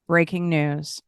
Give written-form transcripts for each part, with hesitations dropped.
Breaking news.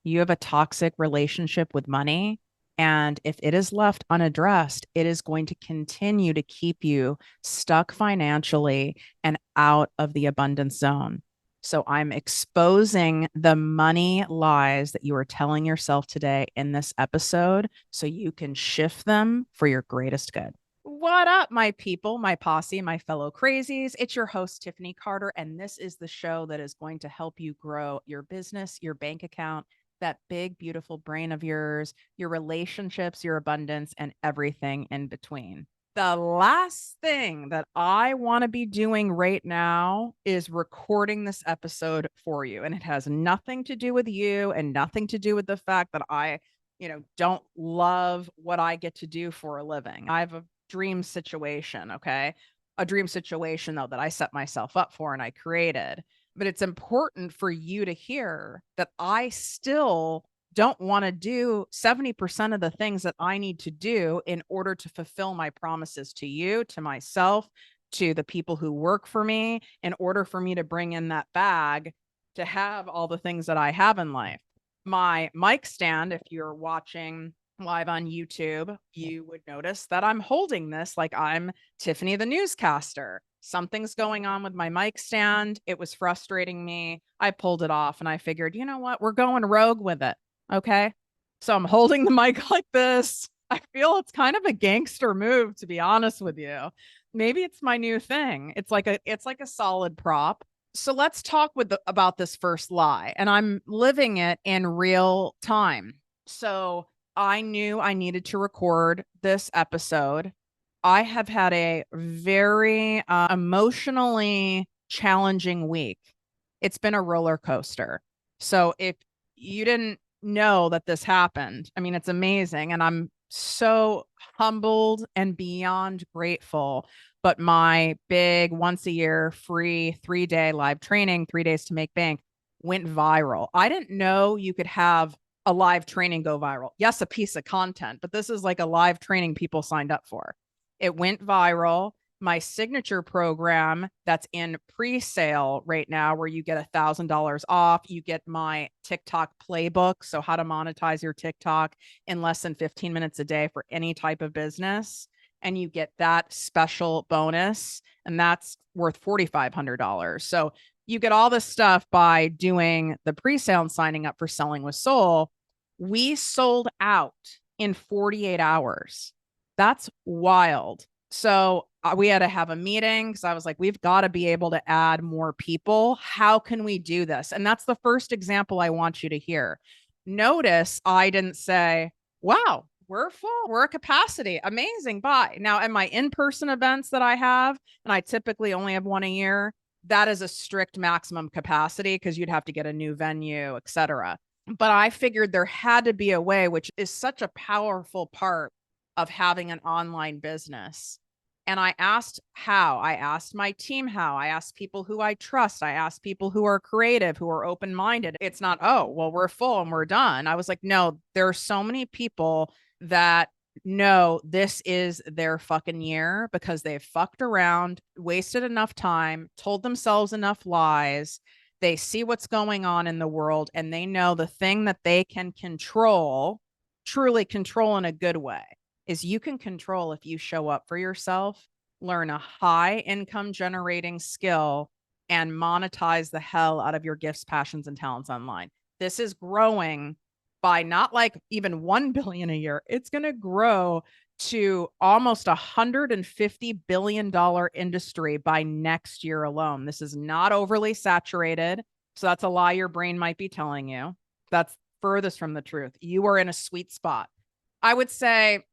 You have a toxic relationship with money. And if it is left unaddressed, it is going to continue to keep you stuck financially and out of the abundance zone. So I'm exposing the money lies that you are telling yourself today in this episode so you can shift them for your greatest good. What up, my people, my posse, my fellow crazies? It's your host, Tiffany Carter, and this is the show that is going to help you grow your business, your bank account, that big, beautiful brain of yours, your relationships, your abundance, and everything in between. The last thing that I want to be doing right now is recording this episode for you. And it has nothing to do with you and nothing to do with the fact that I don't love what I get to do for a living. I have a dream situation, okay? A dream situation, though, that I set myself up for and I created. But it's important for you to hear that I still don't want to do 70% of the things that I need to do in order to fulfill my promises to you, to myself, to the people who work for me, in order for me to bring in that bag to have all the things that I have in life. My mic stand, if you're watching live on YouTube, you would notice that I'm holding this like I'm Tiffany the newscaster. Something's going on with my mic stand. It was frustrating me. I pulled it off and I figured, you know what? We're going rogue with it. Okay. So I'm holding the mic like this. I feel it's kind of a gangster move, to be honest with you. Maybe it's my new thing. It's like a solid prop. So let's talk about this first lie. And I'm living it in real time. So I knew I needed to record this episode. I have had a very emotionally challenging week. It's been a roller coaster. So if you didn't know that this happened, I mean, it's amazing. And I'm so humbled and beyond grateful. But my big once a year free 3-day live training, 3 days to make bank, went viral. I didn't know you could have a live training go viral. Yes, a piece of content, but this is like a live training people signed up for. It went viral. My signature program that's in pre-sale right now, where you get $1,000 off, you get my TikTok playbook. So how to monetize your TikTok in less than 15 minutes a day for any type of business. And you get that special bonus, and that's worth $4,500. So you get all this stuff by doing the pre-sale and signing up for Selling with Soul. We sold out in 48 hours. That's wild. So we had to have a meeting because I was like, we've got to be able to add more people. How can we do this? And that's the first example I want you to hear. Notice I didn't say, wow, we're full, we're at capacity. Amazing. Bye. Now, in my in-person events that I have, and I typically only have one a year, that is a strict maximum capacity because you'd have to get a new venue, etc. But I figured there had to be a way, which is such a powerful part of having an online business. And I asked how. I asked my team how. I asked people who I trust. I asked people who are creative, who are open minded. It's not, oh, well, we're full and we're done. I was like, no, there are so many people that know this is their fucking year because they've fucked around, wasted enough time, told themselves enough lies. They see what's going on in the world and they know the thing that they can control, truly control in a good way, is you can control if you show up for yourself, learn a high income generating skill, and monetize the hell out of your gifts, passions, and talents online. This is growing by not like even 1 billion a year. It's going to grow to almost $150 billion industry by next year alone. This is not overly saturated. So that's a lie your brain might be telling you. That's furthest from the truth. You are in a sweet spot. I would say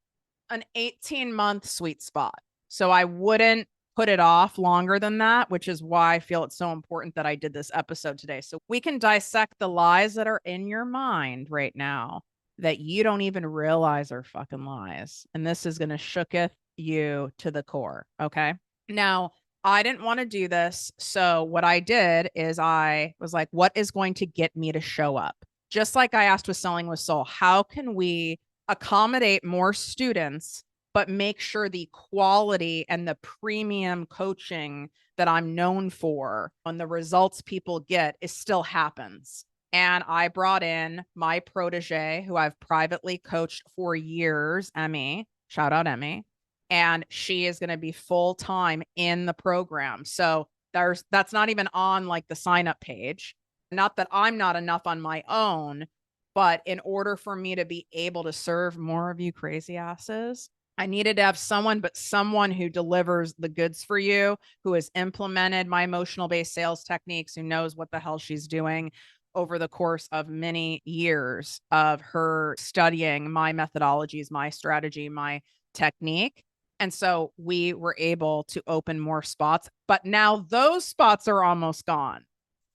an 18-month sweet spot. So I wouldn't put it off longer than that, which is why I feel it's so important that I did this episode today. So we can dissect the lies that are in your mind right now that you don't even realize are fucking lies. And this is going to shooketh you to the core. Okay. Now, I didn't want to do this. So what I did is I was like, what is going to get me to show up? Just like I asked with Selling with Soul, how can we accommodate more students, but make sure the quality and the premium coaching that I'm known for and the results people get is still happens? And I brought in my protege, who I've privately coached for years, Emmy. Shout out, Emmy. And she is going to be full time in the program. So that's not even on like the sign up page. Not that I'm not enough on my own, but in order for me to be able to serve more of you crazy asses, I needed to have someone who delivers the goods for you, who has implemented my emotional based sales techniques, who knows what the hell she's doing over the course of many years of her studying my methodologies, my strategy, my technique. And so we were able to open more spots, but now those spots are almost gone.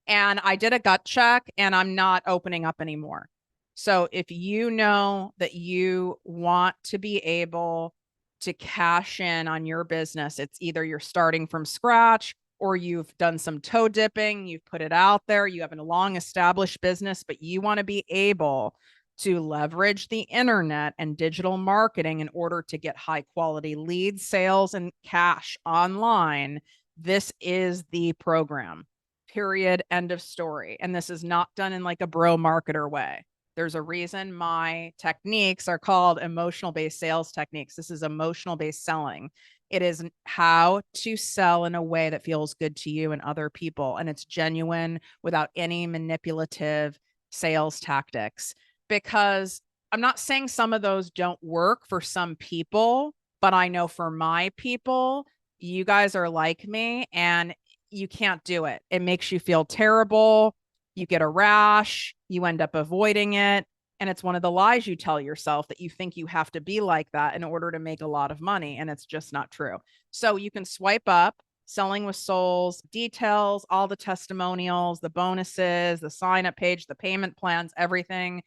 And I did a gut check and I'm not opening up anymore. So if you know that you want to be able to cash in on your business, it's either you're starting from scratch or you've done some toe dipping, you've put it out there, you have a long established business, but you want to be able to leverage the internet and digital marketing in order to get high quality leads, sales, and cash online, this is the program. Period. End of story. And this is not done in like a bro marketer way. There's a reason my techniques are called emotional based sales techniques. This is emotional based selling. It is how to sell in a way that feels good to you and other people. And it's genuine without any manipulative sales tactics. Because I'm not saying some of those don't work for some people, but I know for my people, you guys are like me and you can't do it. It makes you feel terrible. You get a rash, you end up avoiding it. And it's one of the lies you tell yourself, that you think you have to be like that in order to make a lot of money. And it's just not true. So you can swipe up Selling with Souls, details, all the testimonials, the bonuses, the sign up page, the payment plans, everything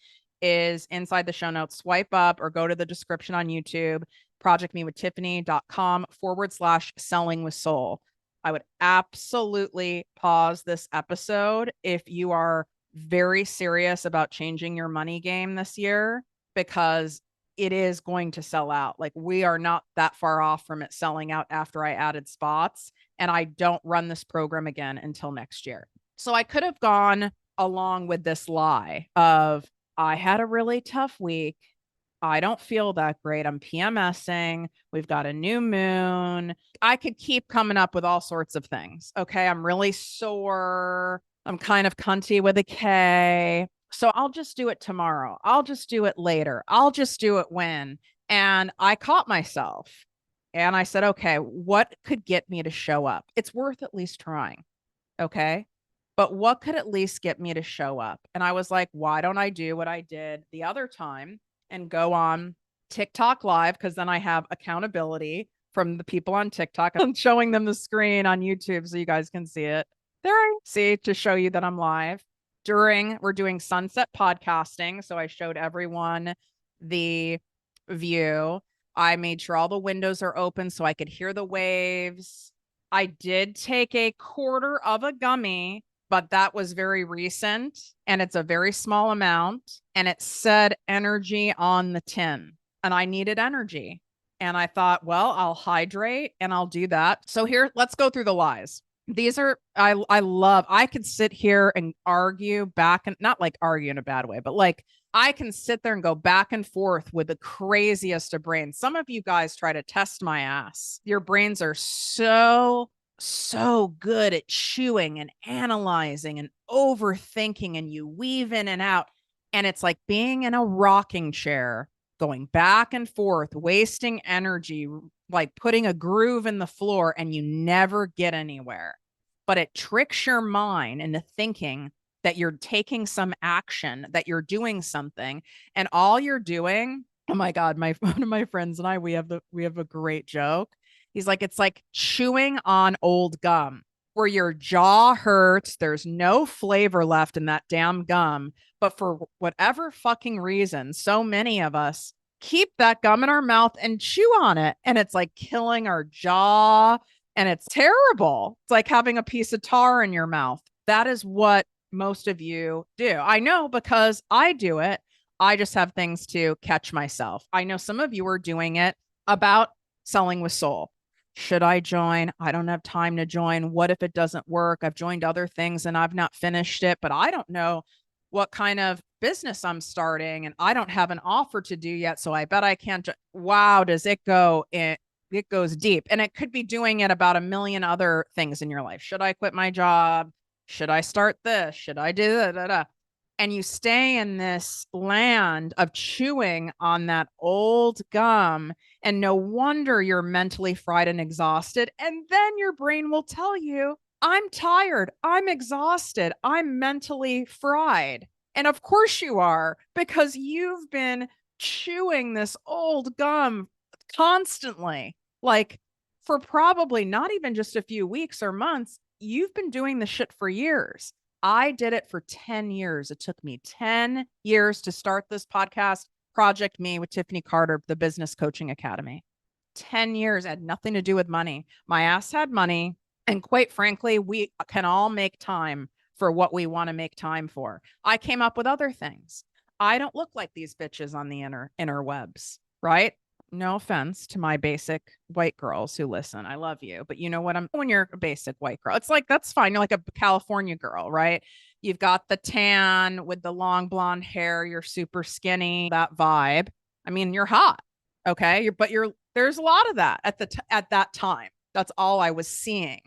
is inside the show notes. Swipe up or go to the description on YouTube, projectmewithtiffany.com/selling with soul. I would absolutely pause this episode if you are very serious about changing your money game this year, because it is going to sell out. Like, we are not that far off from it selling out after I added spots, and I don't run this program again until next year. So I could have gone along with this lie of, I had a really tough week. I don't feel that great. I'm PMSing. We've got a new moon. I could keep coming up with all sorts of things. Okay. I'm really sore. I'm kind of cunty with a K. So I'll just do it tomorrow. I'll just do it later. I'll just do it when. And I caught myself and I said, okay, what could get me to show up? It's worth at least trying. Okay. But what could at least get me to show up? And I was like, why don't I do what I did the other time and go on TikTok live? Because then I have accountability from the people on TikTok. I'm showing them the screen on YouTube so you guys can see it. There I see, to show you that I'm live. We're doing sunset podcasting. So I showed everyone the view. I made sure all the windows are open so I could hear the waves. I did take a quarter of a gummy, but that was very recent and it's a very small amount. And it said energy on the tin and I needed energy. And I thought, well, I'll hydrate and I'll do that. So here, let's go through the lies. These are, I could sit here and argue back, and not like argue in a bad way, but like I can sit there and go back and forth with the craziest of brains. Some of you guys try to test my ass. Your brains are so good at chewing and analyzing and overthinking, and you weave in and out. And it's like being in a rocking chair, going back and forth, wasting energy, like putting a groove in the floor, and you never get anywhere. But it tricks your mind into thinking that you're taking some action, that you're doing something, and all you're doing, oh my God, one of my friends and I, we have a great joke. He's like, it's like chewing on old gum where your jaw hurts. There's no flavor left in that damn gum. But for whatever fucking reason, so many of us keep that gum in our mouth and chew on it. And it's like killing our jaw. And it's terrible. It's like having a piece of tar in your mouth. That is what most of you do. I know, because I do it. I just have things to catch myself. I know some of you are doing it about Selling with Soul. Should I join? I don't have time to join. What if it doesn't work? I've joined other things and I've not finished it, but I don't know what kind of business I'm starting, and I don't have an offer to do yet. So I bet I can't. Wow, does it go in? It goes deep. And it could be doing it about a million other things in your life. Should I quit my job? Should I start this? Should I do that? And you stay in this land of chewing on that old gum. And no wonder you're mentally fried and exhausted. And then your brain will tell you, I'm tired. I'm exhausted. I'm mentally fried. And of course you are, because you've been chewing this old gum constantly, like for probably not even just a few weeks or months. You've been doing the shit for years. I did it for 10 years. It took me 10 years to start this podcast, Project Me with Tiffany Carter, the Business Coaching Academy. 10 years had nothing to do with money. My ass had money. And quite frankly, we can all make time for what we want to make time for. I came up with other things. I don't look like these bitches on the interwebs, right? No offense to my basic white girls who listen. I love you. But you know what? When you're a basic white girl, it's like, that's fine. You're like a California girl, right? You've got the tan with the long blonde hair. You're super skinny, that vibe. I mean, you're hot. Okay. There's a lot of that at that time. That's all I was seeing.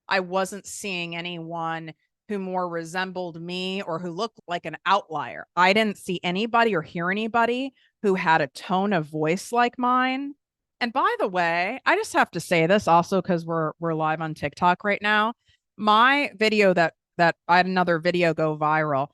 I wasn't seeing anyone who more resembled me or who looked like an outlier. I didn't see anybody or hear anybody who had a tone of voice like mine. And by the way, I just have to say this also because we're live on TikTok right now. My video that I had another video go viral.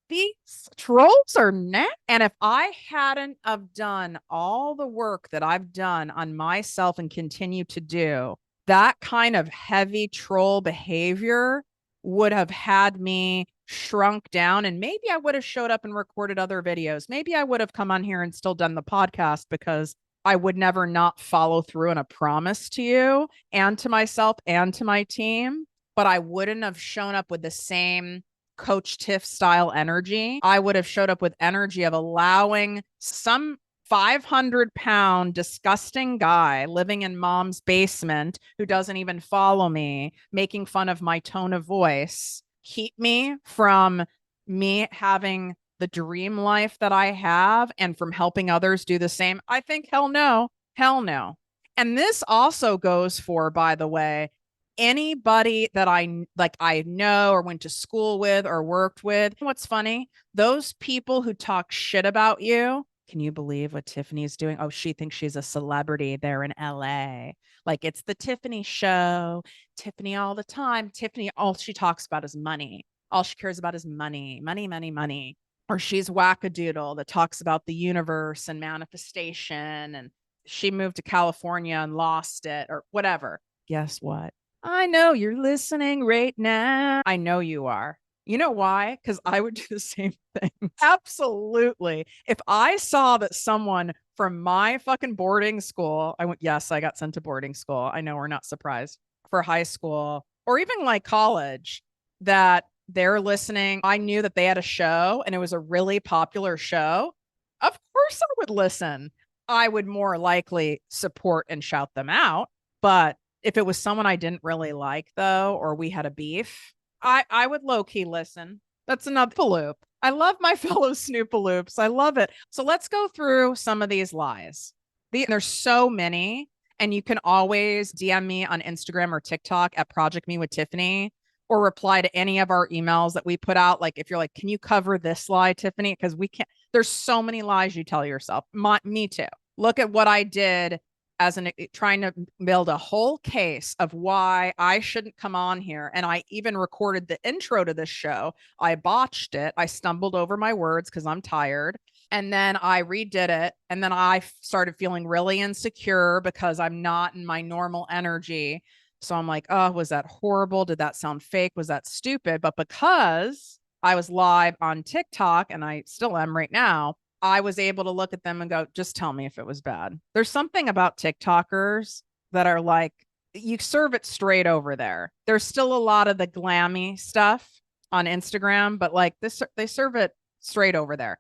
These trolls are next. And if I hadn't have done all the work that I've done on myself and continue to do, that kind of heavy troll behavior would have had me shrunk down, and maybe I would have showed up and recorded other videos. Maybe I would have come on here and still done the podcast, because I would never not follow through on a promise to you and to myself and to my team, but I wouldn't have shown up with the same Coach Tiff style energy. I would have showed up with energy of allowing some 500-pound disgusting guy living in mom's basement who doesn't even follow me, making fun of my tone of voice, keep me from me having the dream life that I have and from helping others do the same. I think hell no, hell no. And this also goes for, by the way, anybody that I know or went to school with or worked with. What's funny? Those people who talk shit about you. Can you believe what Tiffany's doing? Oh, she thinks she's a celebrity there in LA. Like, it's the Tiffany show. Tiffany all the time. Tiffany, all she talks about is money. All she cares about is money, money, money, money. Or she's wackadoodle that talks about the universe and manifestation. And she moved to California and lost it or whatever. Guess what? I know you're listening right now. I know you are. You know why? Because I would do the same thing. Absolutely. If I saw that someone from my fucking boarding school, yes, I got sent to boarding school. I know, we're not surprised, for high school or even like college, that they're listening. I knew that they had a show and it was a really popular show. Of course I would listen. I would more likely support and shout them out. But if it was someone I didn't really like, though, or we had a beef, I would low key listen. That's another loop. I love my fellow Snoopaloops. I love it. So let's go through some of these lies. There's so many, and you can always DM me on Instagram or TikTok at Project Me with Tiffany, or reply to any of our emails that we put out. Like, if you're like, can you cover this lie, Tiffany? Because we can't, there's so many lies you tell yourself. Me too. Look at what I did as trying to build a whole case of why I shouldn't come on here. And I even recorded the intro to this show. I botched it. I stumbled over my words because I'm tired. And then I redid it. And then I started feeling really insecure because I'm not in my normal energy. So I'm like, oh, was that horrible? Did that sound fake? Was that stupid? But because I was live on TikTok, and I still am right now, I was able to look at them and go, just tell me if it was bad. There's something about TikTokers that are like, you serve it straight over there. There's still a lot of the glammy stuff on Instagram, but like this, they serve it straight over there.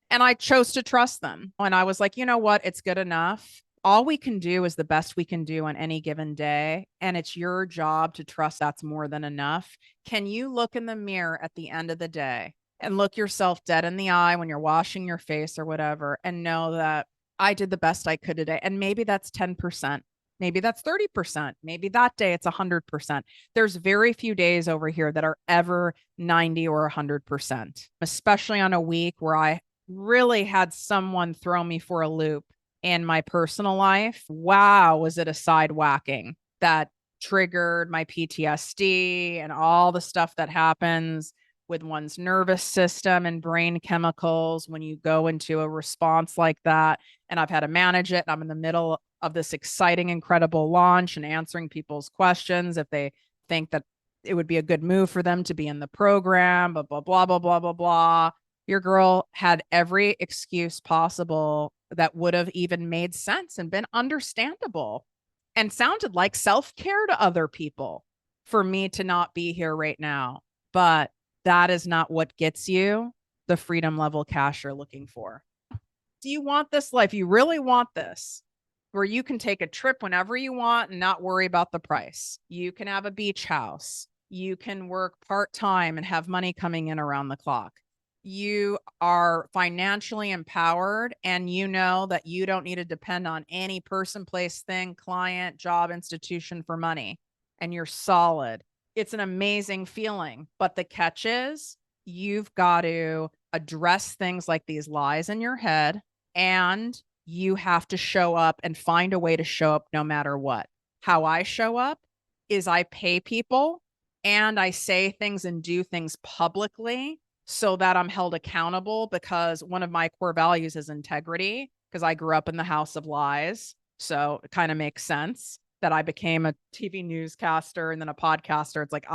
And I chose to trust them. And I was like, you know what? It's good enough. All we can do is the best we can do on any given day. And it's your job to trust that's more than enough. Can you look in the mirror at the end of the day and look yourself dead in the eye when you're washing your face or whatever, and know that I did the best I could today. And maybe that's 10%. Maybe that's 30%. Maybe that day it's 100%. There's very few days over here that are ever 90 or 100%, especially on a week where I really had someone throw me for a loop in my personal life. Wow, was it a side whacking that triggered my PTSD and all the stuff that happens with one's nervous system and brain chemicals when you go into a response like that. And I've had to manage it. I'm in the middle of this exciting, incredible launch and answering people's questions if they think that it would be a good move for them to be in the program, blah, blah, blah, blah, blah, blah, blah. Your girl had every excuse possible that would have even made sense and been understandable and sounded like self-care to other people for me to not be here right now. But that is not what gets you the freedom level cash you're looking for. Do you want this life? You really want this, where you can take a trip whenever you want and not worry about the price. You can have a beach house. You can work part-time and have money coming in around the clock. You are financially empowered, and you know that you don't need to depend on any person, place, thing, client, job, institution for money, and you're solid. It's an amazing feeling. But the catch is you've got to address things like these lies in your head, and you have to show up and find a way to show up no matter what. How I show up is I pay people and I say things and do things publicly so that I'm held accountable, because one of my core values is integrity, because I grew up in the house of lies. So it kind of makes sense that I became a TV newscaster and then a podcaster. It's like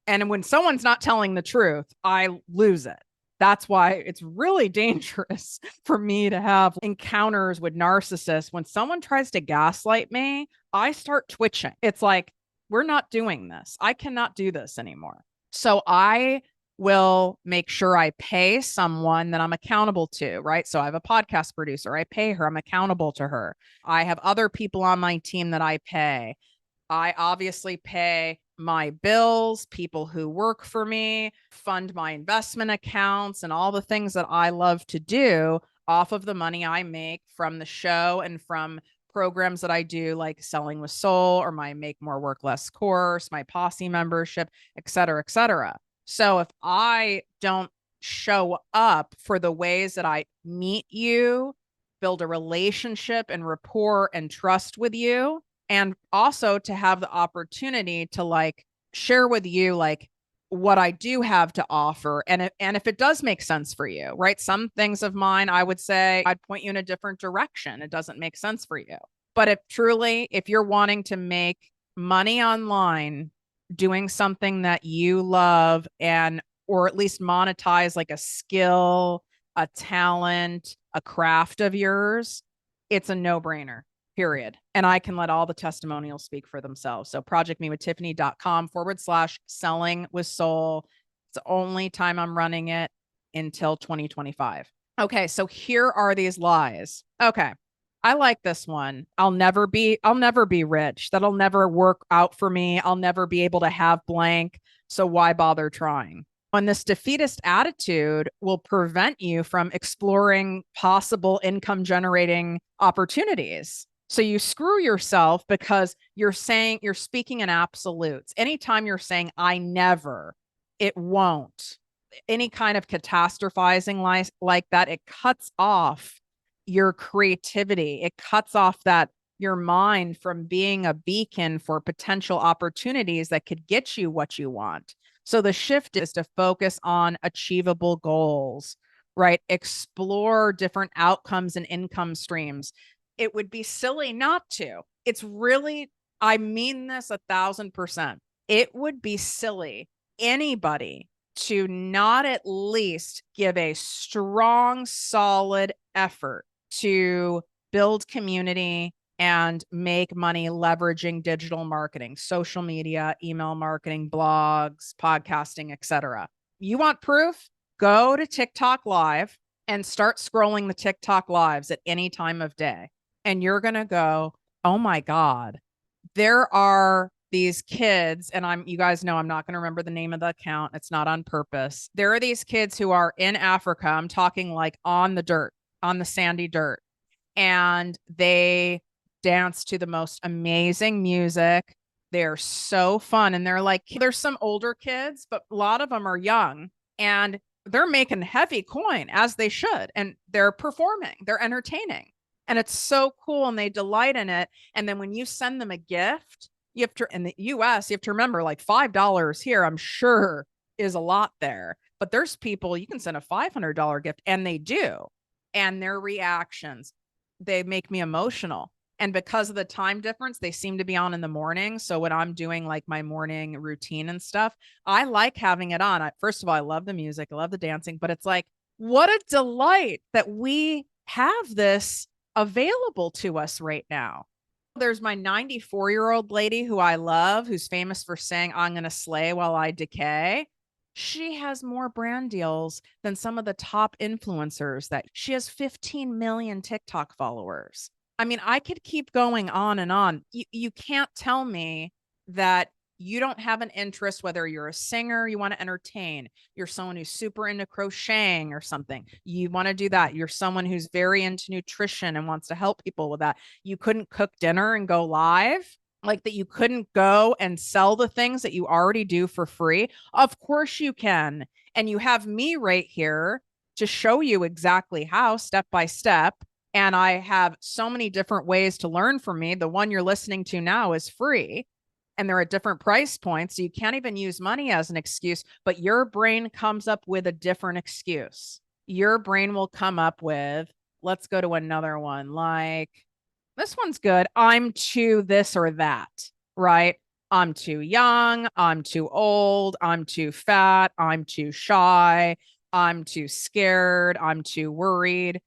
and when someone's not telling the truth, I lose it. That's why it's really dangerous for me to have encounters with narcissists. When someone tries to gaslight me, I start twitching. It's like, we're not doing this. I cannot do this anymore. So I will make sure I pay someone that I'm accountable to, right? So I have a podcast producer. I pay her. I'm accountable to her. I have other people on my team that I pay. I obviously pay my bills, people who work for me, fund my investment accounts, and all the things that I love to do off of the money I make from the show and from programs that I do, like Selling with Soul or my Make More Work Less course, my Posse membership, et cetera, et cetera. So if I don't show up for the ways that I meet you, build a relationship and rapport and trust with you, and also to have the opportunity to like share with you like what I do have to offer, and if it does make sense for you, right? Some things of mine, I would say I'd point you in a different direction. It doesn't make sense for you. But if you're wanting to make money online doing something that you love, and or at least monetize like a skill, a talent, a craft of yours, it's a no-brainer. Period. And I can let all the testimonials speak for themselves. So projectmewithtiffany.com/selling with soul. It's the only time I'm running it until 2025. Okay. So here are these lies. Okay. I like this one. I'll never be rich. That'll never work out for me. I'll never be able to have blank. So why bother trying? And this defeatist attitude will prevent you from exploring possible income generating opportunities. So you screw yourself because you're speaking in absolutes. Anytime you're saying, I never, it won't, any kind of catastrophizing like that, it cuts off your creativity. It cuts off your mind from being a beacon for potential opportunities that could get you what you want. So the shift is to focus on achievable goals, right? Explore different outcomes and income streams. It would be silly not to. It's really, I mean this 1,000%. It would be silly anybody to not at least give a strong, solid effort to build community and make money leveraging digital marketing, social media, email marketing, blogs, podcasting, etc. You want proof? Go to TikTok Live and start scrolling the TikTok Lives at any time of day. And you're going to go, oh my God, there are these kids, and you guys know I'm not going to remember the name of the account. It's not on purpose. There are these kids who are in Africa. I'm talking like on the dirt, on the sandy dirt, and they dance to the most amazing music. They're so fun. And they're like, there's some older kids, but a lot of them are young, and they're making heavy coin as they should. And they're performing, they're entertaining. And it's so cool. And they delight in it. And then when you send them a gift, you have to, in the US, you have to remember like $5 here, I'm sure is a lot there. But there's people you can send a $500 gift, and they do. And their reactions, they make me emotional. And because of the time difference, they seem to be on in the morning. So when I'm doing like my morning routine and stuff, I like having it on. First of all, I love the music, I love the dancing, but it's like, what a delight that we have this available to us right now. There's my 94-year-old lady who I love, who's famous for saying, I'm going to slay while I decay. She has more brand deals than some of the top influencers. That she has 15 million TikTok followers. I mean, I could keep going on and on. You can't tell me that you don't have an interest, whether you're a singer, you want to entertain, you're someone who's super into crocheting or something, you want to do that. You're someone who's very into nutrition and wants to help people with that. You couldn't cook dinner and go live, like that. You couldn't go and sell the things that you already do for free. Of course you can. And you have me right here to show you exactly how, step by step. And I have so many different ways to learn from me. The one you're listening to now is free, and they're at different price points. So you can't even use money as an excuse, but your brain comes up with a different excuse. Your brain will come up with, let's go to another one. Like, this one's good. I'm too this or that, right? I'm too young. I'm too old. I'm too fat. I'm too shy. I'm too scared. I'm too worried.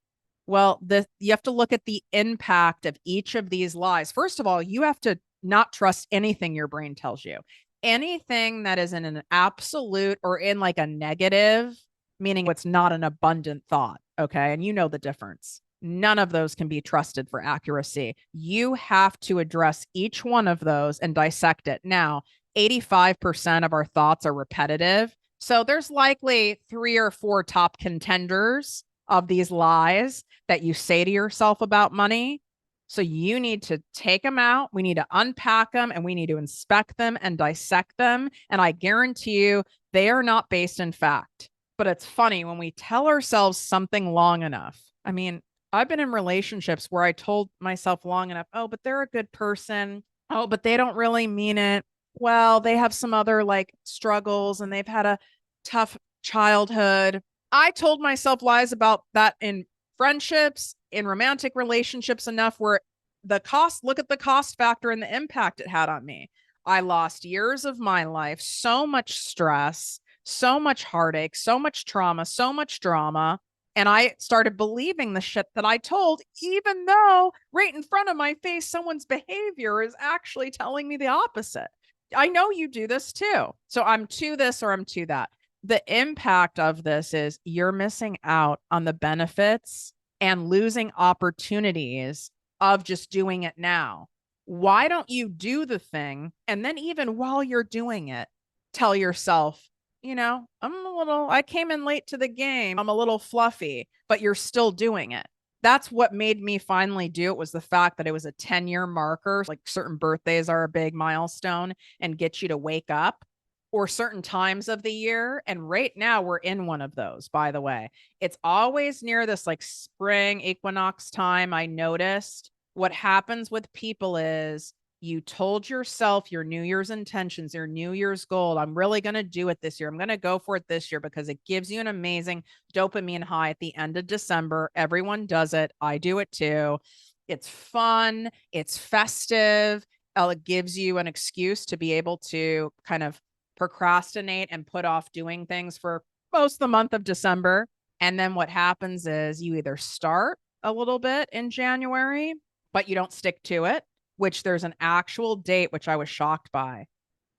Well, you have to look at the impact of each of these lies. First of all, you have to not trust anything your brain tells you. Anything that is in an absolute or in like a negative, meaning it's not an abundant thought. Okay. And you know the difference. None of those can be trusted for accuracy. You have to address each one of those and dissect it. Now, 85% of our thoughts are repetitive. So there's likely 3 or 4 top contenders of these lies that you say to yourself about money. So you need to take them out. We need to unpack them, and we need to inspect them and dissect them. And I guarantee you, they are not based in fact. But it's funny when we tell ourselves something long enough. I mean, I've been in relationships where I told myself long enough, oh, but they're a good person. Oh, but they don't really mean it. Well, they have some other like struggles and they've had a tough childhood. I told myself lies about that in friendships, in romantic relationships enough where look at the cost factor and the impact it had on me. I lost years of my life, so much stress, so much heartache, so much trauma, so much drama. And I started believing the shit that I told, even though right in front of my face, someone's behavior is actually telling me the opposite. I know you do this too. So I'm to this or I'm to that. The impact of this is you're missing out on the benefits and losing opportunities of just doing it now. Why don't you do the thing? And then even while you're doing it, tell yourself, I came in late to the game. I'm a little fluffy, but you're still doing it. That's what made me finally do it, was the fact that it was a 10-year marker. Like certain birthdays are a big milestone and get you to wake up, or certain times of the year. And right now we're in one of those, by the way. It's always near this like spring equinox time. I noticed what happens with people is you told yourself your New Year's intentions, your New Year's goal. I'm really going to do it this year. I'm going to go for it this year because it gives you an amazing dopamine high at the end of December. Everyone does it. I do it too. It's fun. It's festive. It gives you an excuse to be able to kind of procrastinate and put off doing things for most of the month of December. And then what happens is you either start a little bit in January, but you don't stick to it, which there's an actual date, which I was shocked by,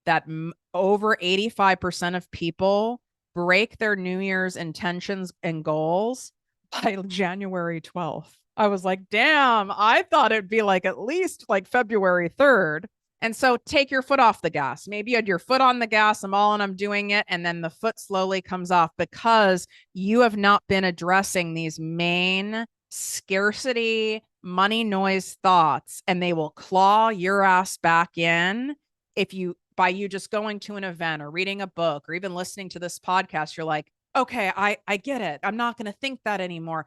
that over 85% of people break their New Year's intentions and goals by January 12th. I was like, damn, I thought it'd be like at least like February 3rd. And so take your foot off the gas. Maybe you had your foot on the gas, I'm doing it. And then the foot slowly comes off because you have not been addressing these main scarcity, money noise thoughts, and they will claw your ass back in if you, by you just going to an event or reading a book or even listening to this podcast, you're like, okay, I get it. I'm not going to think that anymore.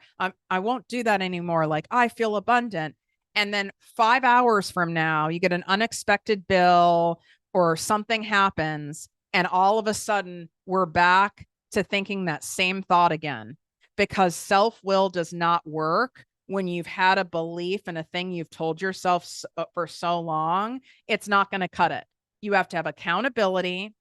I won't do that anymore. Like, I feel abundant. And then 5 hours from now, you get an unexpected bill or something happens. And all of a sudden, we're back to thinking that same thought again, because self-will does not work when you've had a belief in a thing you've told yourself for so long. It's not going to cut it. You have to have accountability,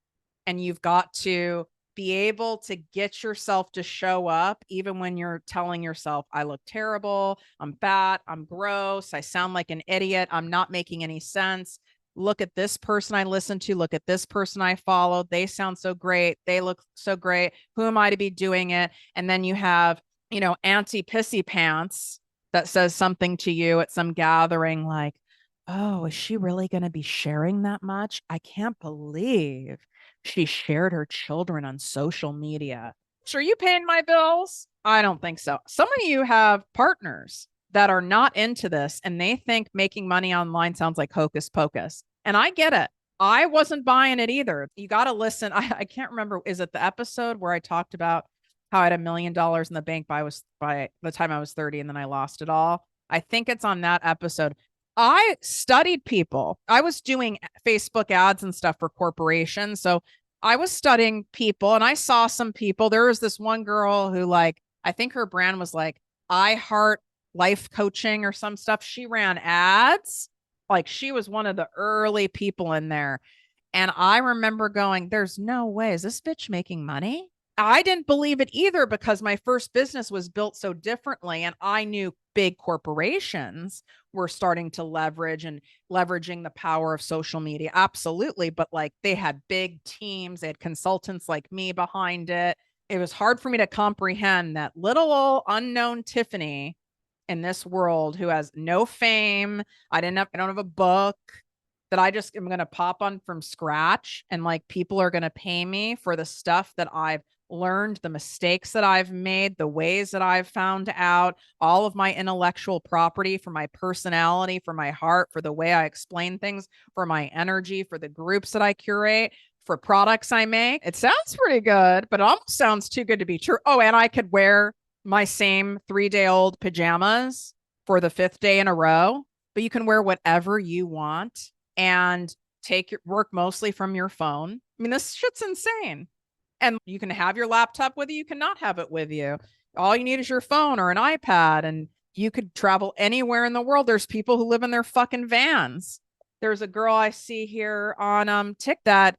and you've got to be able to get yourself to show up even when you're telling yourself, I look terrible, I'm fat, I'm gross, I sound like an idiot, I'm not making any sense. Look at this person I listened to, look at this person I followed, they sound so great, they look so great, who am I to be doing it? And then you have, Auntie Pissy Pants that says something to you at some gathering like, oh, is she really going to be sharing that much? I can't believe she shared her children on social media. Sure, you paying my bills? I don't think so. Some of you have partners that are not into this and they think making money online sounds like hocus pocus. And I get it. I wasn't buying it either. You got to listen. I can't remember. Is it the episode where I talked about how I had $1 million in the bank by the time I was 30 and then I lost it all? I think it's on that episode. I studied people. I was doing Facebook ads and stuff for corporations. So I was studying people and I saw some people. There was this one girl who, like, I think her brand was like I Heart Life Coaching or some stuff. She ran ads. Like, she was one of the early people in there. And I remember going, there's no way. Is this bitch making money? I didn't believe it either because my first business was built so differently. And I knew big corporations were starting to leveraging the power of social media. Absolutely. But like, they had big teams, they had consultants like me behind it. It was hard for me to comprehend that little old unknown Tiffany in this world who has no fame. I don't have a book that I just am going to pop on from scratch. And like, people are going to pay me for the stuff that I've learned, the mistakes that I've made, the ways that I've found out, all of my intellectual property, for my personality, for my heart, for the way I explain things, for my energy, for the groups that I curate, for products I make. It sounds pretty good, but it almost sounds too good to be true. Oh, and I could wear my same 3-day-old pajamas for the 5th day in a row, but you can wear whatever you want and take your work mostly from your phone. I mean, this shit's insane. And you can have your laptop with you, you cannot have it with you. All you need is your phone or an iPad, and you could travel anywhere in the world. There's people who live in their fucking vans. There's a girl I see here on TikTok that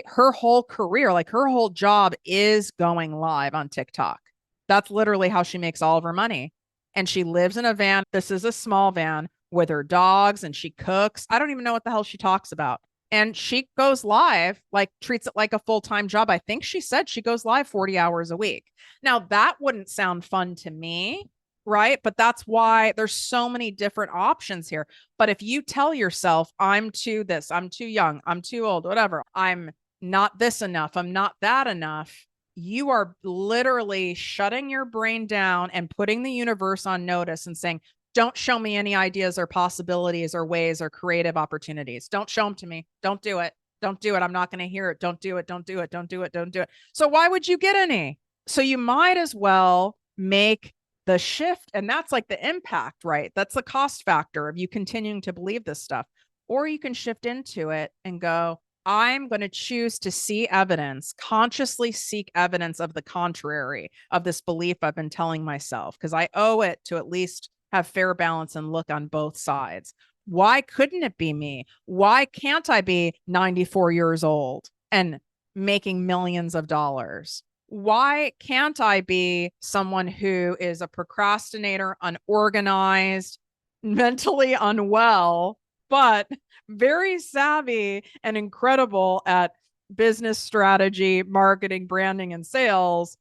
her whole career, like her whole job is going live on TikTok. That's literally how she makes all of her money. And she lives in a van. This is a small van with her dogs, and she cooks. I don't even know what the hell she talks about. And she goes live, like, treats it like a full-time job. I think she said she goes live 40 hours a week. Now, that wouldn't sound fun to me, right? But that's why there's so many different options here. But if you tell yourself, I'm too this, I'm too young, I'm too old, whatever, I'm not this enough, I'm not that enough, you are literally shutting your brain down and putting the universe on notice and saying, don't show me any ideas or possibilities or ways or creative opportunities. Don't show them to me. Don't do it. Don't do it. I'm not going to hear it. Don't do it. Don't do it. Don't do it. Don't do it. So why would you get any? So you might as well make the shift. And that's like the impact, right? That's the cost factor of you continuing to believe this stuff. Or you can shift into it and go, I'm going to choose to see evidence, consciously seek evidence of the contrary of this belief I've been telling myself, because I owe it to at least have fair balance and look on both sides. Why couldn't it be me? Why can't I be 94 years old and making millions of dollars? Why can't I be someone who is a procrastinator, unorganized, mentally unwell, but very savvy and incredible at business strategy, marketing, branding, and sales,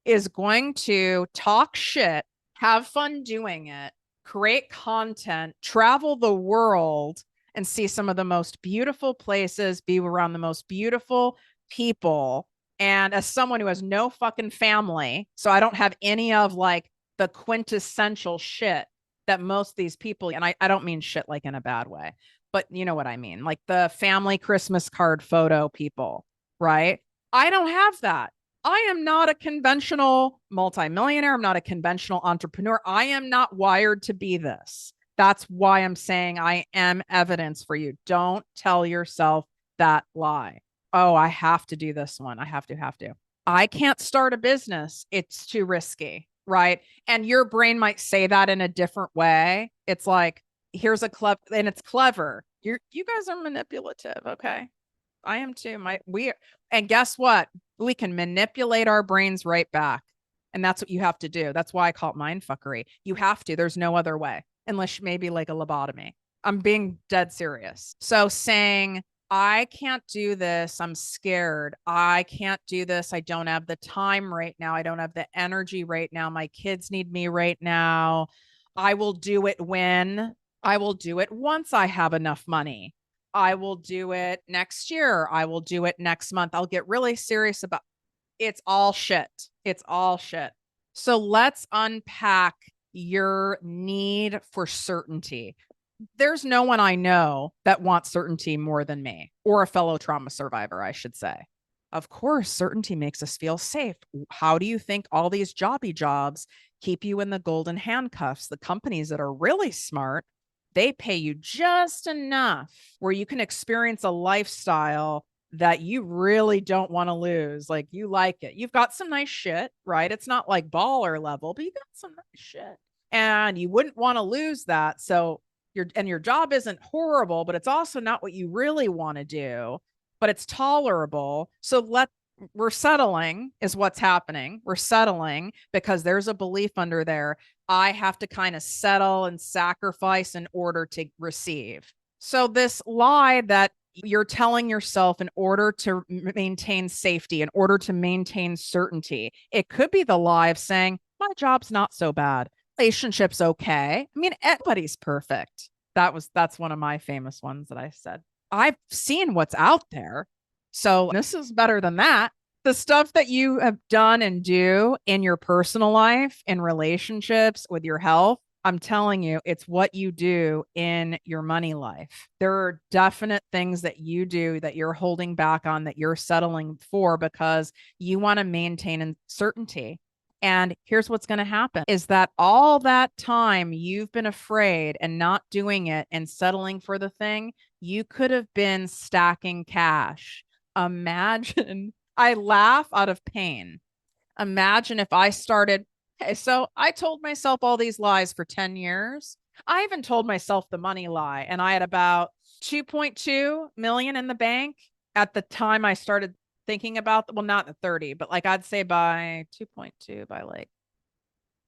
is going to talk shit, have fun doing it, create content, travel the world, and see some of the most beautiful places, be around the most beautiful people. And as someone who has no fucking family, so I don't have any of like the quintessential shit that most of these people, and I don't mean shit like in a bad way, but you know what I mean? Like the family Christmas card photo people, right? I don't have that. I am not a conventional multimillionaire. I'm not a conventional entrepreneur. I am not wired to be this. That's why I'm saying I am evidence for you. Don't tell yourself that lie. Oh, I have to do this one. I have to. I can't start a business. It's too risky, right? And your brain might say that in a different way. It's like, here's a club, and it's clever. You guys are manipulative, okay? I am too. And guess what? We can manipulate our brains right back. And that's what you have to do. That's why I call it mind fuckery. You have to. There's no other way, unless maybe like a lobotomy. I'm being dead serious. So saying, I can't do this. I'm scared. I can't do this. I don't have the time right now. I don't have the energy right now. My kids need me right now. I will do it when I will do it once I have enough money. I will do it next year. I will do it next month. I'll get really serious about it's all shit. It's all shit. So let's unpack your need for certainty. There's no one I know that wants certainty more than me, or a fellow trauma survivor, I should say. Of course, certainty makes us feel safe. How do you think all these jobby jobs keep you in the golden handcuffs? The companies that are really smart, they pay you just enough where you can experience a lifestyle that you really don't want to lose. Like you like it. You've got some nice shit, right? It's not like baller level, but you got some nice shit. And you wouldn't want to lose that. So your job isn't horrible, but it's also not what you really want to do, but it's tolerable. So we're settling is what's happening. We're settling because there's a belief under there. I have to kind of settle and sacrifice in order to receive. So this lie that you're telling yourself in order to maintain safety, in order to maintain certainty, it could be the lie of saying, my job's not so bad. Relationship's okay. I mean, everybody's perfect. That's one of my famous ones that I said. I've seen what's out there. So this is better than that. The stuff that you have done and do in your personal life, in relationships, with your health, I'm telling you, it's what you do in your money life. There are definite things that you do that you're holding back on, that you're settling for because you want to maintain uncertainty. And here's what's going to happen is that all that time you've been afraid and not doing it and settling for the thing, you could have been stacking cash. Imagine, I laugh out of pain. Imagine if I started. Okay, so I told myself all these lies for 10 years. I even told myself the money lie, and I had about 2.2 million in the bank at the time I started thinking about, well, not at 30, but like I'd say by 2.2 by like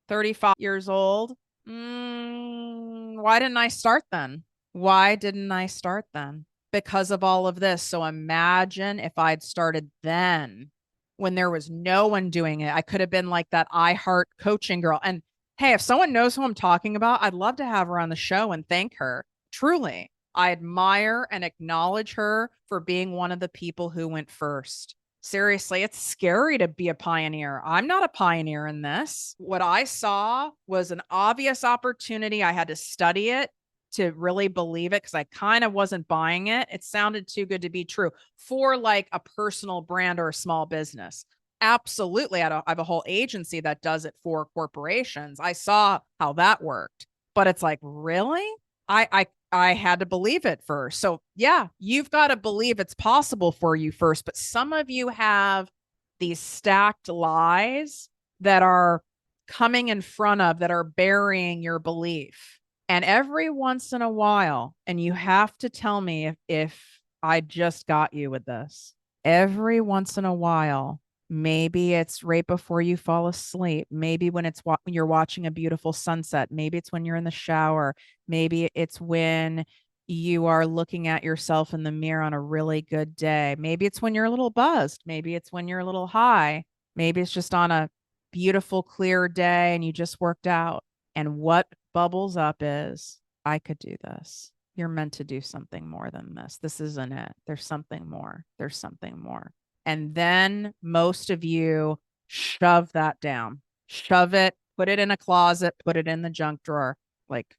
35 years old. Why didn't I start then? Why didn't I start then? Because of all of this. So imagine if I'd started then when there was no one doing it. I could have been like that I Heart coaching girl. And hey, if someone knows who I'm talking about, I'd love to have her on the show and thank her. Truly, I admire and acknowledge her for being one of the people who went first. Seriously, it's scary to be a pioneer. I'm not a pioneer in this. What I saw was an obvious opportunity. I had to study it to really believe it because I kind of wasn't buying it. It sounded too good to be true for like a personal brand or a small business. Absolutely. I have a whole agency that does it for corporations. I saw how that worked, but it's like, really? I had to believe it first. So yeah, you've got to believe it's possible for you first. But some of you have these stacked lies that are coming in front of, that are burying your belief. And every once in a while, and you have to tell me if I just got you with this, every once in a while, maybe it's right before you fall asleep. Maybe when when you're watching a beautiful sunset. Maybe it's when you're in the shower. Maybe it's when you are looking at yourself in the mirror on a really good day. Maybe it's when you're a little buzzed. Maybe it's when you're a little high. Maybe it's just on a beautiful, clear day and you just worked out. And what bubbles up is, I could do this. You're meant to do something more than this. This isn't it. There's something more. There's something more. And then most of you shove that down, shove it, put it in a closet, put it in the junk drawer. Like,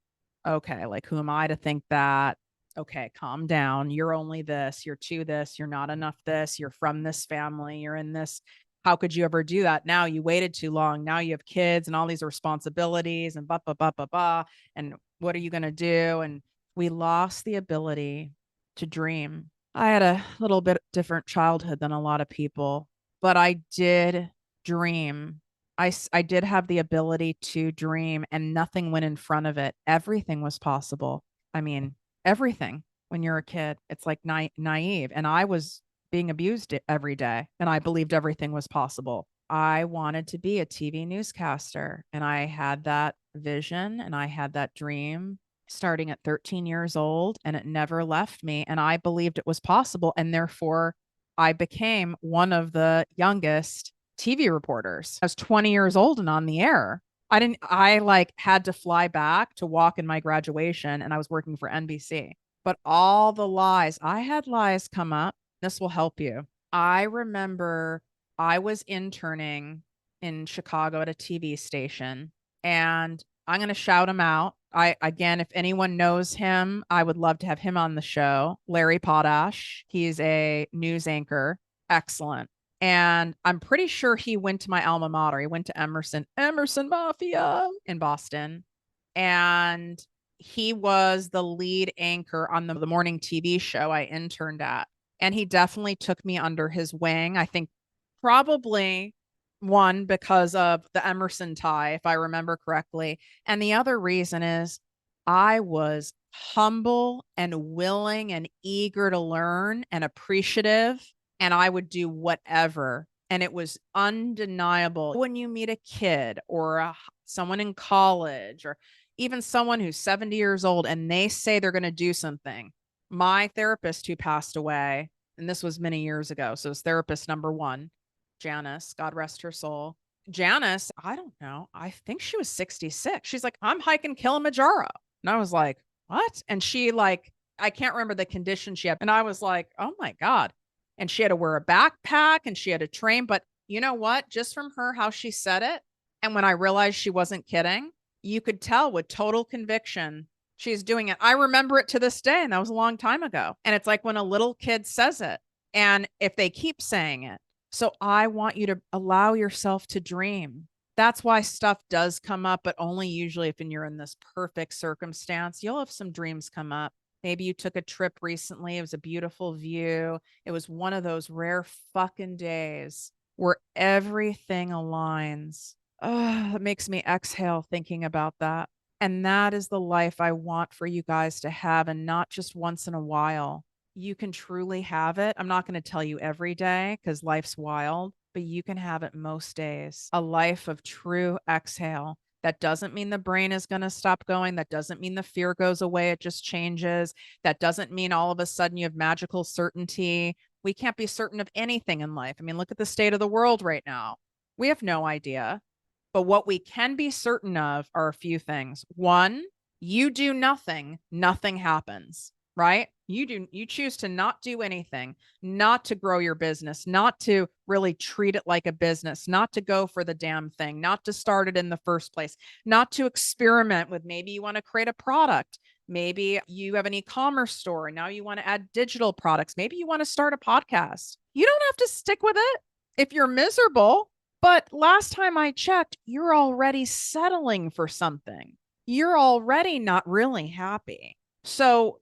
okay, like who am I to think that? Okay, calm down. You're only this, you're to this, you're not enough this, you're from this family, you're in this. How could you ever do that? Now you waited too long. Now you have kids and all these responsibilities and blah, blah, blah, blah, blah. And what are you going to do? And we lost the ability to dream. I had a little bit different childhood than a lot of people, but I did dream. I did have the ability to dream, and nothing went in front of it. Everything was possible. I mean, everything when you're a kid, it's like naive. And I was being abused every day, and I believed everything was possible. I wanted to be a TV newscaster, and I had that vision and I had that dream starting at 13 years old, and it never left me. And I believed it was possible. And therefore, I became one of the youngest TV reporters. I was 20 years old and on the air. I like had to fly back to walk in my graduation, and I was working for NBC. But all the lies, I had lies come up. This will help you. I remember I was interning in Chicago at a TV station, and I'm going to shout him out. Again, if anyone knows him, I would love to have him on the show. Larry Potash. He's a news anchor. Excellent. And I'm pretty sure he went to my alma mater. He went to Emerson Mafia in Boston. And he was the lead anchor on the morning TV show I interned at. And he definitely took me under his wing. I think probably one because of the Emerson tie, if I remember correctly. And the other reason is I was humble and willing and eager to learn and appreciative, and I would do whatever. And it was undeniable when you meet a kid or someone in college or even someone who's 70 years old and they say they're going to do something. My therapist who passed away, and this was many years ago, so it's therapist number one, Janice, God rest her soul. Janice, I don't know. I think she was 66. She's like, I'm hiking Kilimanjaro. And I was like, what? And she like, I can't remember the condition she had. And I was like, oh my God. And she had to wear a backpack and she had to train. But you know what? Just from her, how she said it. And when I realized she wasn't kidding, you could tell with total conviction she's doing it. I remember it to this day. And that was a long time ago. And it's like when a little kid says it, and if they keep saying it. So I want you to allow yourself to dream. That's why stuff does come up, but only usually if you're in this perfect circumstance. You'll have some dreams come up. Maybe you took a trip recently. It was a beautiful view. It was one of those rare fucking days where everything aligns. Oh, it makes me exhale thinking about that. And that is the life I want for you guys to have, and not just once in a while. You can truly have it. I'm not going to tell you every day because life's wild, but you can have it most days. A life of true exhale. That doesn't mean the brain is going to stop going. That doesn't mean the fear goes away. It just changes. That doesn't mean all of a sudden you have magical certainty. We can't be certain of anything in life. I mean, look at the state of the world right now. We have no idea. But what we can be certain of are a few things. One, you do nothing, nothing happens, right? You choose to not do anything, not to grow your business, not to really treat it like a business, not to go for the damn thing, not to start it in the first place, not to experiment with, maybe you want to create a product. Maybe you have an e-commerce store and now you want to add digital products. Maybe you want to start a podcast. You don't have to stick with it if you're miserable. But last time I checked, you're already settling for something. You're already not really happy. So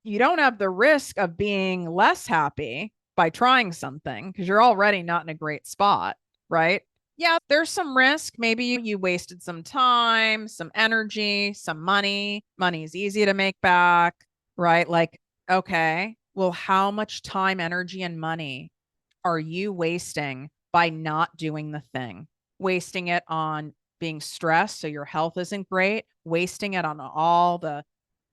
you don't have the risk of being less happy by trying something because you're already not in a great spot, right? Yeah, there's some risk. Maybe you wasted some time, some energy, some money. Money is easy to make back, right? Like, okay, well, how much time, energy, and money are you wasting by not doing the thing? Wasting it on being stressed so your health isn't great, wasting it on all the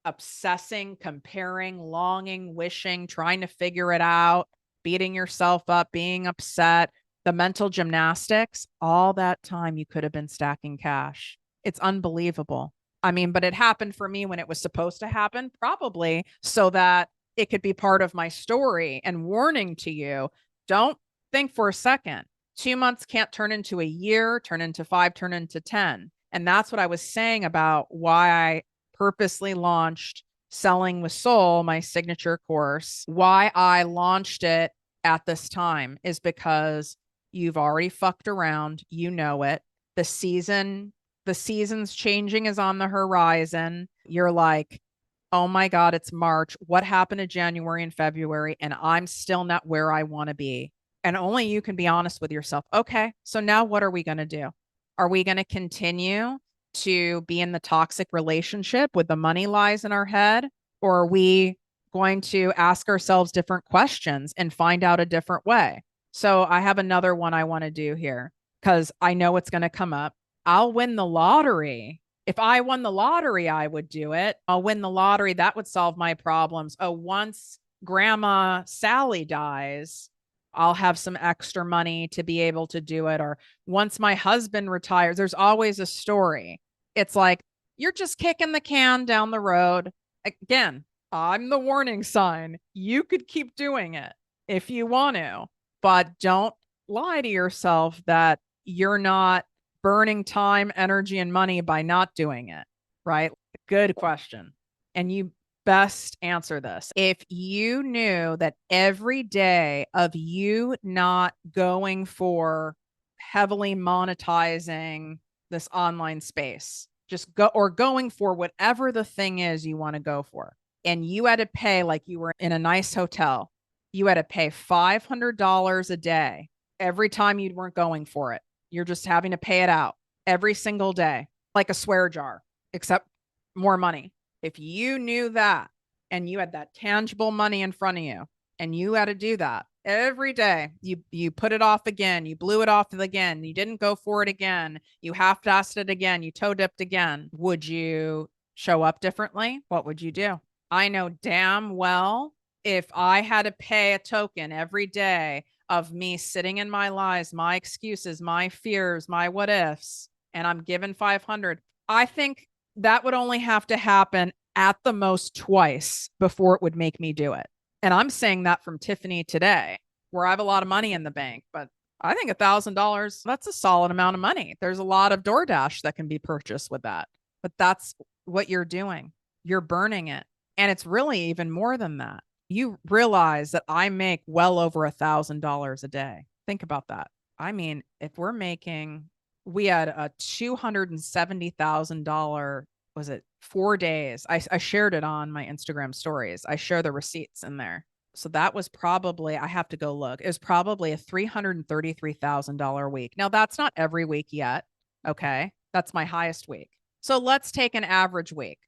obsessing, comparing, longing, wishing, trying to figure it out, beating yourself up, being upset, the mental gymnastics. All that time you could have been stacking cash. It's unbelievable. I mean, but it happened for me when it was supposed to happen, probably so that it could be part of my story and warning to you. Don't think for a second. 2 months can't turn into a year, turn into 5, turn into 10. And that's what I was saying about why I purposely launched Selling with Soul, my signature course. Why I launched it at this time is because you've already fucked around. You know it. The season's changing is on the horizon. You're like, oh my God, it's March. What happened to January and February? And I'm still not where I want to be. And only you can be honest with yourself. Okay, so now what are we going to do? Are we going to continue to be in the toxic relationship with the money lies in our head? Or are we going to ask ourselves different questions and find out a different way? So I have another one I want to do here because I know it's going to come up. I'll win the lottery. If I won the lottery, I would do it. I'll win the lottery. That would solve my problems. Oh, once Grandma Sally dies, I'll have some extra money to be able to do it. Or once my husband retires, there's always a story. It's like, you're just kicking the can down the road. Again, I'm the warning sign. You could keep doing it if you want to, but don't lie to yourself that you're not burning time, energy, and money by not doing it, right? Good question. And you best answer this. If you knew that every day of you not going for heavily monetizing this online space, just go or going for whatever the thing is you want to go for, and you had to pay like you were in a nice hotel, you had to pay $500 a day every time you weren't going for it. You're just having to pay it out every single day, like a swear jar, except more money. If you knew that and you had that tangible money in front of you and you had to do that every day, you put it off again, you blew it off again, you didn't go for it again, you half-assed it again, you toe dipped again, would you show up differently? What would you do? I know damn well if I had to pay a token every day of me sitting in my lies, my excuses, my fears, my what ifs, and I'm given 500, I think that would only have to happen at the most twice before it would make me do it. And I'm saying that from Tiffany today, where I have a lot of money in the bank, but I think $1,000, that's a solid amount of money. There's a lot of DoorDash that can be purchased with that, but that's what you're doing. You're burning it. And it's really even more than that. You realize that I make well over $1,000 a day. Think about that. I mean, if we're making, we had a $270,000, was it 4 days? I shared it on my Instagram stories. I share the receipts in there. So that was probably, I have to go look. It was probably a $333,000 week. Now that's not every week yet. Okay. That's my highest week. So let's take an average week,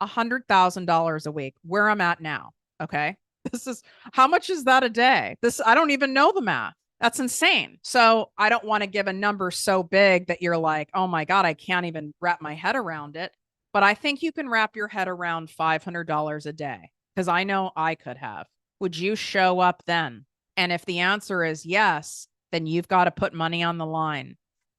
$100,000 a week, where I'm at now. Okay. This is, how much is that a day? I don't even know the math. That's insane. So I don't want to give a number so big that you're like, oh my God, I can't even wrap my head around it. But I think you can wrap your head around $500 a day, because I know I could have. Would you show up then? And if the answer is yes, then you've got to put money on the line.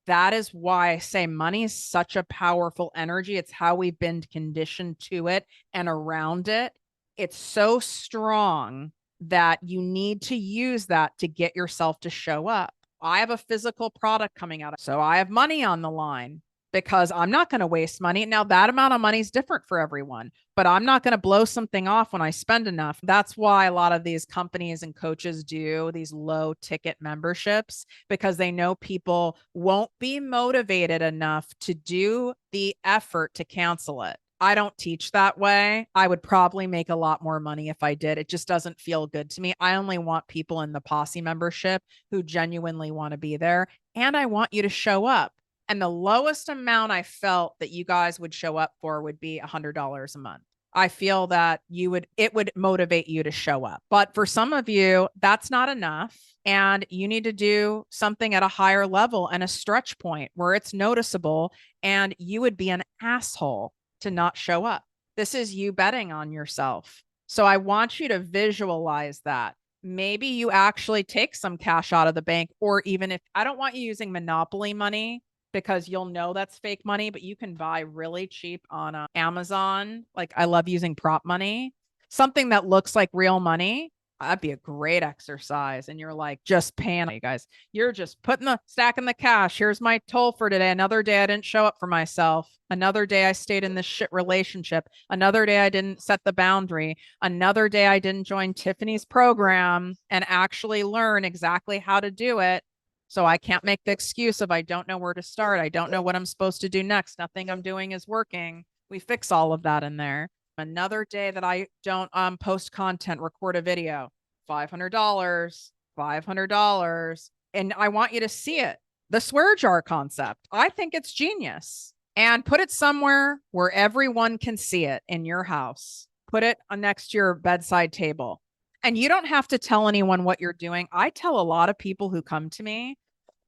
That is why I say money is such a powerful energy. It's how we've been conditioned to it and around it. It's so strong that you need to use that to get yourself to show up. I have a physical product coming out, so I have money on the line because I'm not going to waste money. Now, that amount of money is different for everyone, but I'm not going to blow something off when I spend enough. That's why a lot of these companies and coaches do these low ticket memberships, because they know people won't be motivated enough to do the effort to cancel it. I don't teach that way. I would probably make a lot more money if I did. It just doesn't feel good to me. I only want people in the posse membership who genuinely want to be there. And I want you to show up. And the lowest amount I felt that you guys would show up for would be $100 a month. I feel that it would motivate you to show up. But for some of you, that's not enough. And you need to do something at a higher level and a stretch point where it's noticeable. And you would be an asshole to not show up. This is you betting on yourself. So I want you to visualize that. Maybe you actually take some cash out of the bank, or even if I don't want you using Monopoly money, because you'll know that's fake money, but you can buy really cheap on Amazon. Like, I love using prop money, something that looks like real money. That'd be a great exercise. And you're like, just paying, you guys, you're just putting the stack in the cash. Here's my toll for today. Another day I didn't show up for myself. Another day I stayed in this shit relationship. Another day I didn't set the boundary. Another day I didn't join Tiffany's program and actually learn exactly how to do it. So I can't make the excuse of I don't know where to start. I don't know what I'm supposed to do next. Nothing I'm doing is working. We fix all of that in there. Another day that I don't post content, record a video, $500, $500. And I want you to see it. The swear jar concept. I think it's genius. And put it somewhere where everyone can see it in your house. Put it next to your bedside table. And you don't have to tell anyone what you're doing. I tell a lot of people who come to me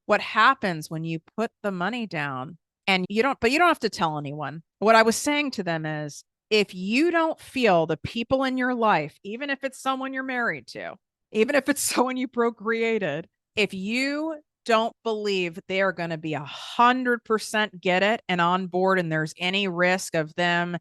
what happens when you put the money down and but you don't have to tell anyone. What I was saying to them is, if you don't feel the people in your life, even if it's someone you're married to, even if it's someone you procreated, if you don't believe they are going to be 100% get it and on board, and there's any risk of them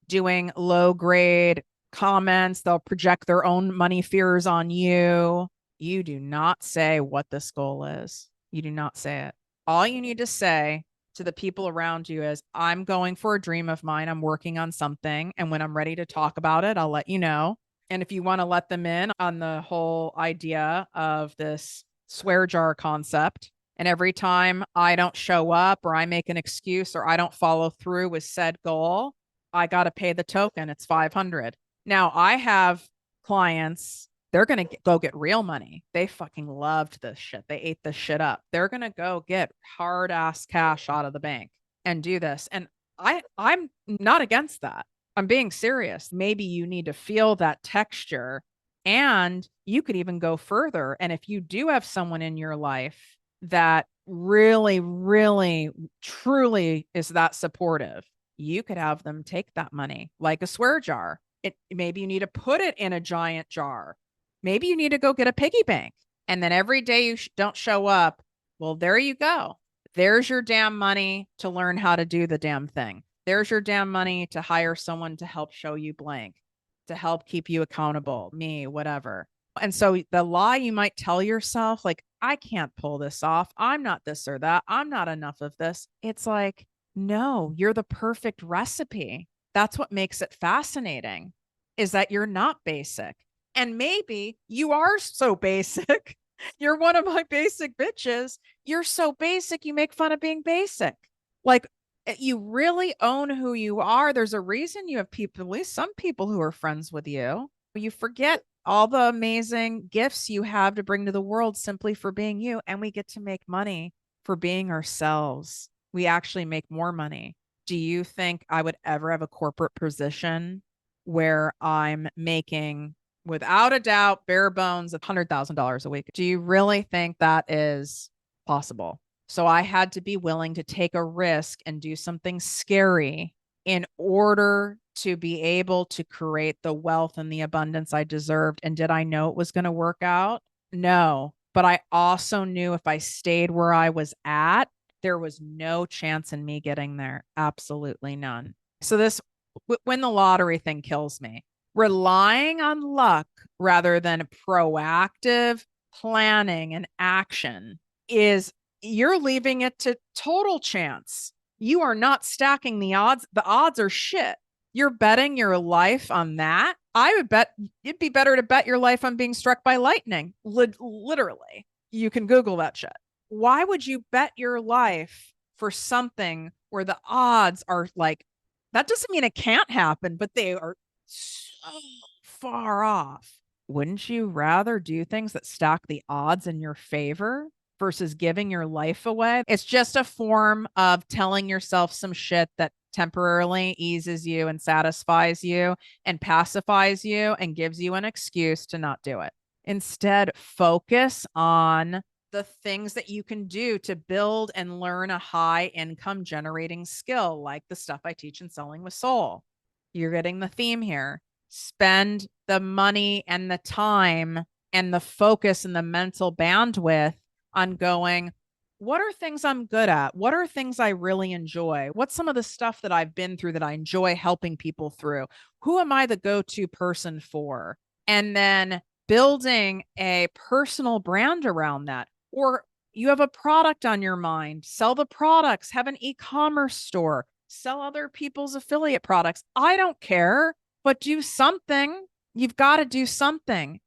doing low grade comments, they'll project their own money fears on you. You do not say what this goal is. You do not say it. All you need to say to the people around you is, I'm going for a dream of mine. I'm working on something. And when I'm ready to talk about it, I'll let you know. And if you want to let them in on the whole idea of this swear jar concept, and every time I don't show up or I make an excuse or I don't follow through with said goal, I got to pay the token. It's 500. Now I have clients, they're going to go get real money. They fucking loved this shit. They ate this shit up. They're going to go get hard ass cash out of the bank and do this. And I'm not against that. I'm being serious. Maybe you need to feel that texture, and you could even go further. And if you do have someone in your life that really, really, truly is that supportive, you could have them take that money like a swear jar. Maybe you need to put it in a giant jar. Maybe you need to go get a piggy bank. And then every day you don't show up, well, there you go. There's your damn money to learn how to do the damn thing. There's your damn money to hire someone to help show you blank, to help keep you accountable, me, whatever. And so the lie you might tell yourself, like, I can't pull this off. I'm not this or that. I'm not enough of this. It's like, no, you're the perfect recipe. That's what makes it fascinating, is that you're not basic. And maybe you are so basic. You're one of my basic bitches. You're so basic, you make fun of being basic. Like, you really own who you are. There's a reason you have people, at least some people, who are friends with you. You forget all the amazing gifts you have to bring to the world simply for being you. And we get to make money for being ourselves. We actually make more money. Do you think I would ever have a corporate position where I'm making, without a doubt, bare bones, $100,000 a week? Do you really think that is possible? So I had to be willing to take a risk and do something scary in order to be able to create the wealth and the abundance I deserved. And did I know it was going to work out? No. But I also knew if I stayed where I was at, there was no chance in me getting there. Absolutely none. So this win the lottery thing kills me. Relying on luck rather than proactive planning and action is, you're leaving it to total chance. You are not stacking the odds. The odds are shit. You're betting your life on that. I would bet it'd be better to bet your life on being struck by lightning. Literally. You can Google that shit. Why would you bet your life for something where the odds are like, that doesn't mean it can't happen, but they are so far off. Wouldn't you rather do things that stack the odds in your favor versus giving your life away? It's just a form of telling yourself some shit that temporarily eases you and satisfies you and pacifies you and gives you an excuse to not do it. Instead, focus on the things that you can do to build and learn a high income generating skill, like the stuff I teach in Selling with Soul. You're getting the theme here. Spend the money and the time and the focus and the mental bandwidth on going, What are things I'm good at? What are things I really enjoy? What's some of the stuff that I've been through that I enjoy helping people through? Who am I the go to person for? And then building a personal brand around that. Or you have a product on your mind, sell the products, have an e commerce store, sell other people's affiliate products. I don't care, but do something. You've got to do something.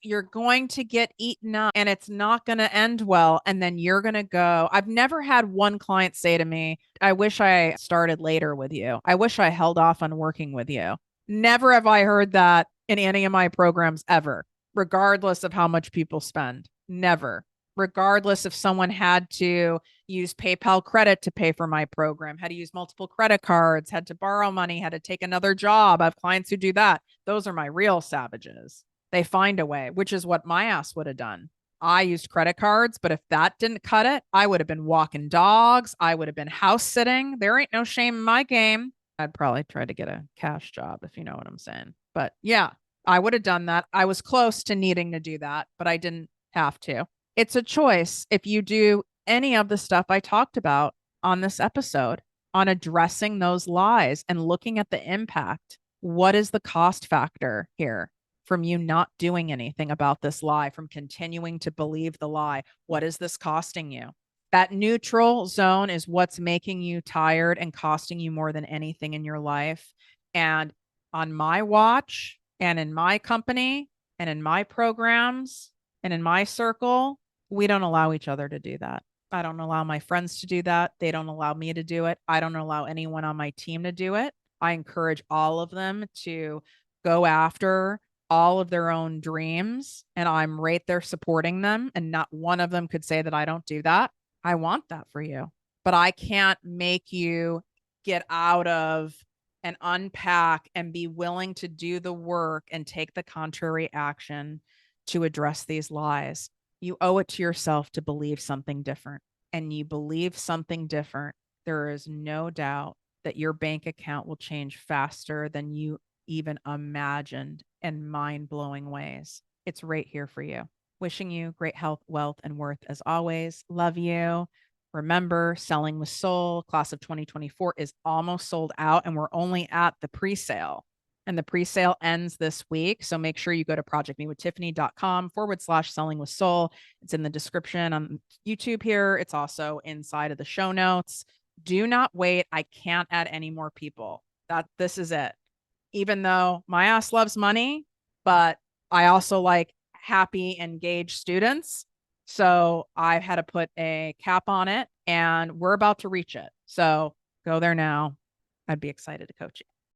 You're going to get eaten up and it's not going to end well. And then you're going to go. I've never had one client say to me, I wish I started later with you. I wish I held off on working with you. Never have I heard that in any of my programs ever, regardless of how much people spend. Never. Regardless if someone had to use PayPal credit to pay for my program, had to use multiple credit cards, had to borrow money, had to take another job. I have clients who do that. Those are my real savages. They find a way, which is what my ass would have done. I used credit cards, but if that didn't cut it, I would have been walking dogs. I would have been house sitting. There ain't no shame in my game. I'd probably try to get a cash job, if you know what I'm saying. But yeah, I would have done that. I was close to needing to do that, but I didn't have to. It's a choice if you do any of the stuff I talked about on this episode on addressing those lies and looking at the impact. What is the cost factor here? From you not doing anything about this lie, from continuing to believe the lie. What is this costing you? That neutral zone is what's making you tired and costing you more than anything in your life. And on my watch and in my company and in my programs and in my circle, we don't allow each other to do that. I don't allow my friends to do that. They don't allow me to do it. I don't allow anyone on my team to do it. I encourage all of them to go after all of their own dreams, and I'm right there supporting them. And not one of them could say that I don't do that. I want that for you, but I can't make you get out of and unpack and be willing to do the work and take the contrary action to address these lies. You owe it to yourself to believe something different. And you believe something different, there is no doubt that your bank account will change faster than you even imagined in mind blowing ways. It's right here for you. Wishing you great health, wealth, and worth as always. Love you. Remember, Selling with Soul, class of 2024 is almost sold out, and we're only at the pre sale. And the pre sale ends this week. So make sure you go to projectmewithtiffany.com/selling with soul. It's in the description on YouTube here. It's also inside of the show notes. Do not wait. I can't add any more people. This is it. Even though my ass loves money, but I also like happy, engaged students. So I've had to put a cap on it and we're about to reach it. So go there now. I'd be excited to coach you.